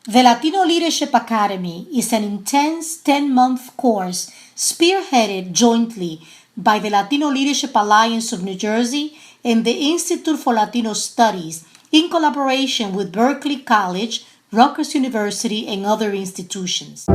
The Latino Leadership Academy is an intense 10-month course spearheaded jointly by the Latino Leadership Alliance of New Jersey and the Institute for Latino Studies in collaboration with Berkeley College, Rutgers University, and other institutions.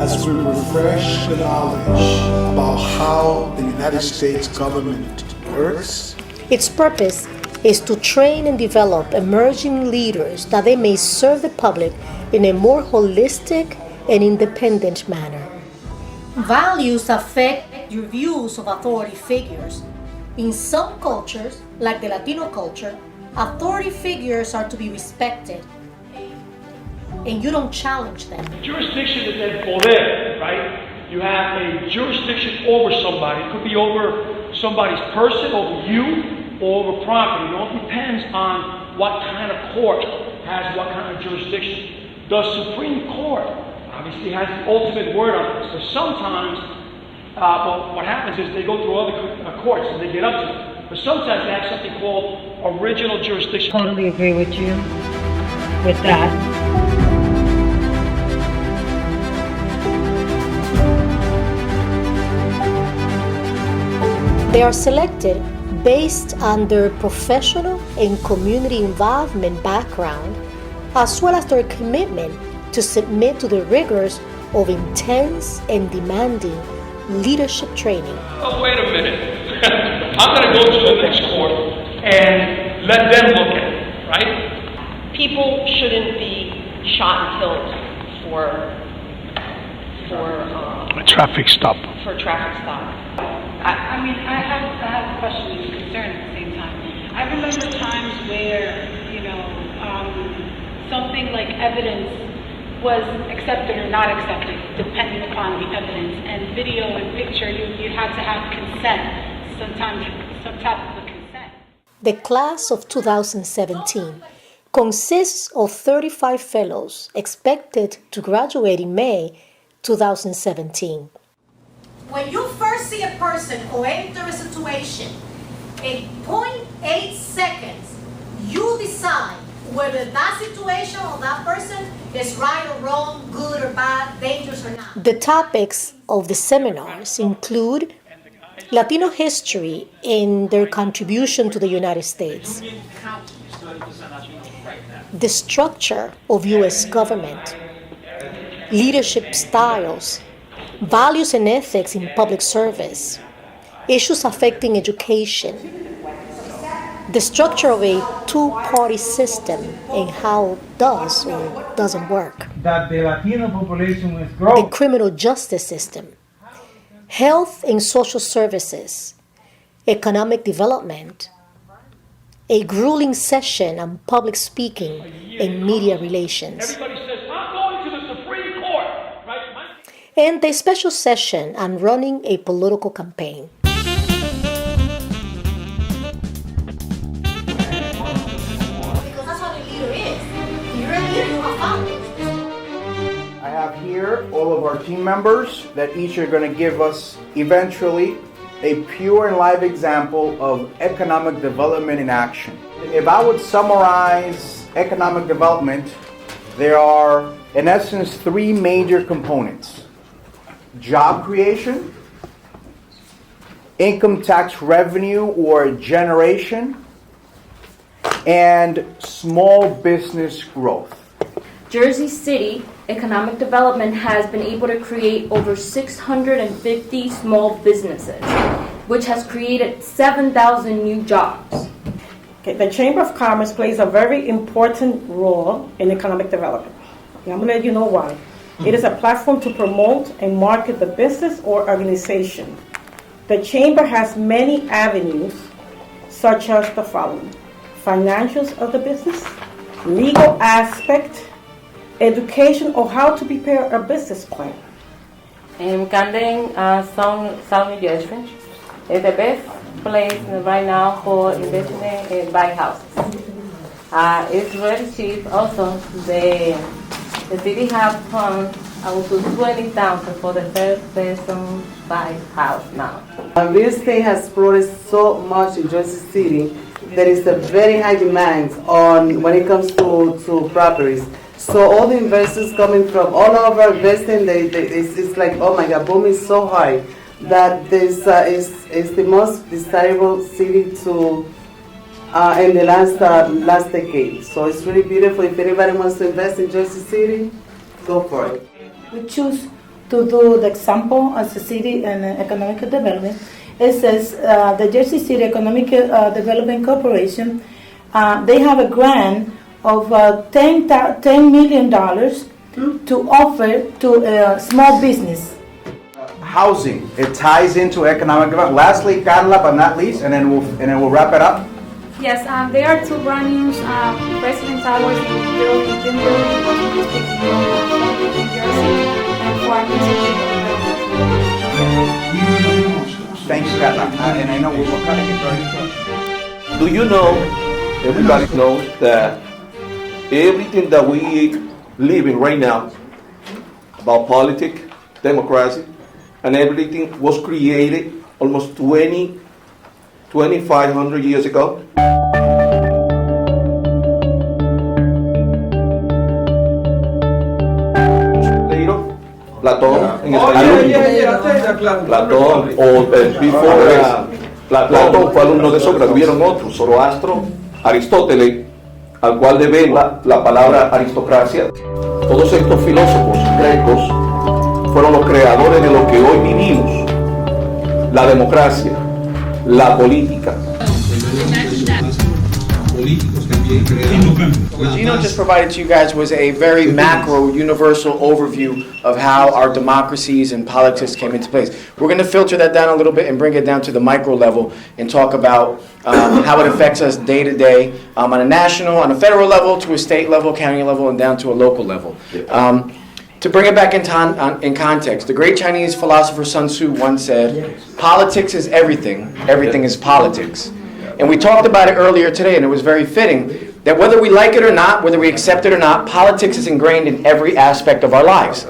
As we refresh the knowledge about how the United States government works, its purpose is to train and develop emerging leaders that they may serve the public in a more holistic and independent manner. Values affect your views of authority figures. In some cultures, like the Latino culture, authority figures are to be respected, and you don't challenge them. Jurisdiction is then poder, right? You have a jurisdiction over somebody. It could be over somebody's person, over you, or over property. It all depends on what kind of court has what kind of jurisdiction. The Supreme Court obviously has the ultimate word on this. So sometimes, what happens is they go through other courts and they get up to it. But sometimes they have something called original jurisdiction. Totally agree with you with that. They are selected based on their professional and community involvement background, as well as their commitment to submit to the rigors of intense and demanding leadership training. Oh, wait a minute. I'm going to go to the next court and let them look at it, right? People shouldn't be shot and killed for a traffic stop. For a traffic stop. I have a question and concern at the same time. I remember times where, something like evidence was accepted or not accepted, depending upon the evidence. And video and picture, you had to have consent, sometimes some type of a consent. The class of 2017 consists of 35 fellows expected to graduate in May 2017. When you first see a person or enter a situation, in 0.8 seconds, you decide whether that situation or that person is right or wrong, good or bad, dangerous or not. The topics of the seminars include Latino history and their contribution to the United States, the structure of U.S. government, leadership styles, values and ethics in public service, issues affecting education, the structure of a two-party system and how it does or doesn't work, that the Latino population is growing, the criminal justice system, health and social services, economic development, a grueling session on public speaking and media relations, Everybody says, I'm going to the Supreme Court, right? and a special session on running a political campaign. I have here all of our team members that each are going to give us eventually a pure and live example of economic development in action. If I would summarize economic development, there are in essence three major components: job creation, income tax revenue or generation, and small business growth. Jersey City Economic Development has been able to create over 650 small businesses, which has created 7,000 new jobs. Okay, the Chamber of Commerce plays a very important role in economic development. Okay, I'm going to let you know why. It is a platform to promote and market the business or organization. The Chamber has many avenues, such as the following: financials of the business, legal aspect, education of how to prepare a business plan. In Camden, South New Jersey is the best place right now for investment in buying houses. It's very cheap. Also, the city have funds I will put 20,000 for the first person buy house now. Real estate has flourished so much in Jersey City. There is a very high demand on when it comes to properties. So all the investors coming from all over investing, it's like, oh my God, boom is so high that this is the most desirable city to in the last decade. So it's really beautiful. If anybody wants to invest in Jersey City, go for it. We choose to do the example as a city and economic development. It says the Jersey City Economic Development Corporation, they have a grant of $10 million to offer to small business. Housing, it ties into economic development. Lastly, Carla, but not least, and then we'll wrap it up. Yes, there are two brand new resident towers in Washington, New Jersey, and for Thanks, Carla. And I know we're cutting it very short. Do you know, everybody knows that everything that we live in right now about politics, democracy, and everything was created almost 2,500 years ago. Platón, en español. Platón, o Platón fue alumno de Sócrates, hubieron otros, Zoroastro, Aristóteles, al cual deben la palabra aristocracia. Todos estos filósofos grecos fueron los creadores de lo que hoy vivimos, la democracia, la política. What Gino just provided to you guys was a very macro, universal overview of how our democracies and politics came into place. We're going to filter that down a little bit and bring it down to the micro level and talk about how it affects us day to day on a national, on a federal level, to a state level, county level, and down to a local level. To bring it back in context, the great Chinese philosopher Sun Tzu once said, politics is everything, everything is politics. And we talked about it earlier today, and it was very fitting that whether we like it or not, whether we accept it or not, politics is ingrained in every aspect of our lives.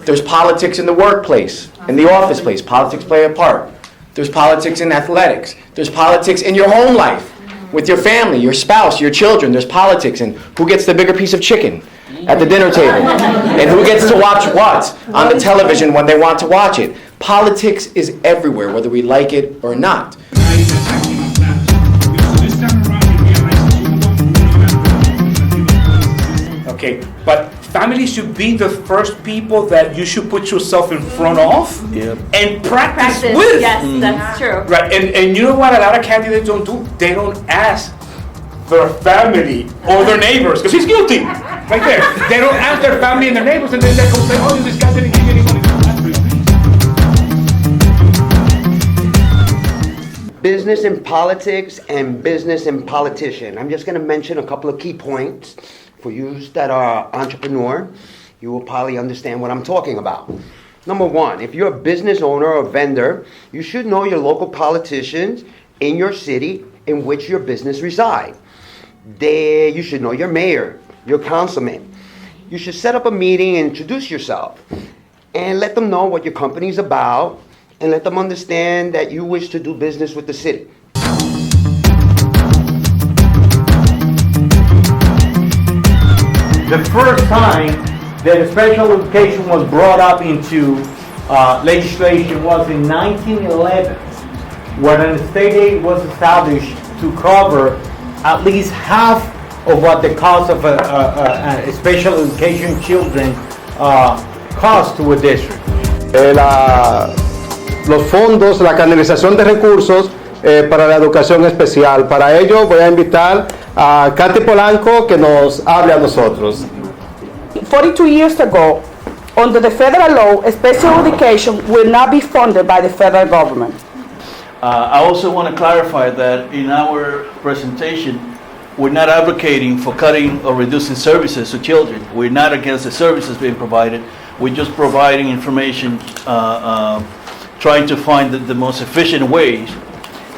There's politics in the workplace, in the office place. Politics play a part. There's politics in athletics. There's politics in your home life, with your family, your spouse, your children. There's politics in who gets the bigger piece of chicken at the dinner table, and who gets to watch what on the television when they want to watch it. Politics is everywhere, whether we like it or not. Okay, but family should be the first people that you should put yourself in front of and practice with. Yes, that's true. Right, and you know what a lot of candidates don't do? They don't ask their family or their neighbors, because he's guilty, right there. They don't ask their family and their neighbors, and then they complain, oh, this guy didn't give you any money. Business and politics and business and politician. I'm just going to mention a couple of key points. For you that are entrepreneur, you will probably understand what I'm talking about. Number one, if you're a business owner or vendor, you should know your local politicians in your city in which your business reside. You should know your mayor, your councilman. You should set up a meeting and introduce yourself and let them know what your company is about and let them understand that you wish to do business with the city. The first time that special education was brought up into legislation was in 1911, when a state aid was established to cover at least half of what the cost of a special education children cost to a district. Los fondos, la canalización de recursos para la educación especial. Para ello voy a invitar a Katy Polanco que nos hable a nosotros. 42 years ago, under the federal law, special education will not be funded by the federal government. I also want to clarify that in our presentation, we're not advocating for cutting or reducing services to children. We're not against the services being provided. We're just providing information, trying to find the most efficient ways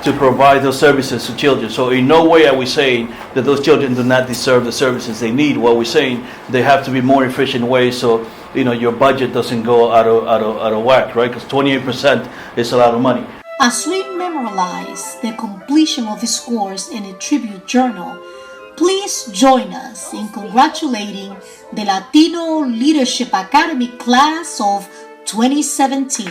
to provide those services to children. So in no way are we saying that those children do not deserve the services they need. What we're saying, they have to be more efficient ways. So your budget doesn't go out of whack, right? Because 28% is a lot of money. As we memorialize the completion of this course in a tribute journal, please join us in congratulating the Latino Leadership Academy class of 2017.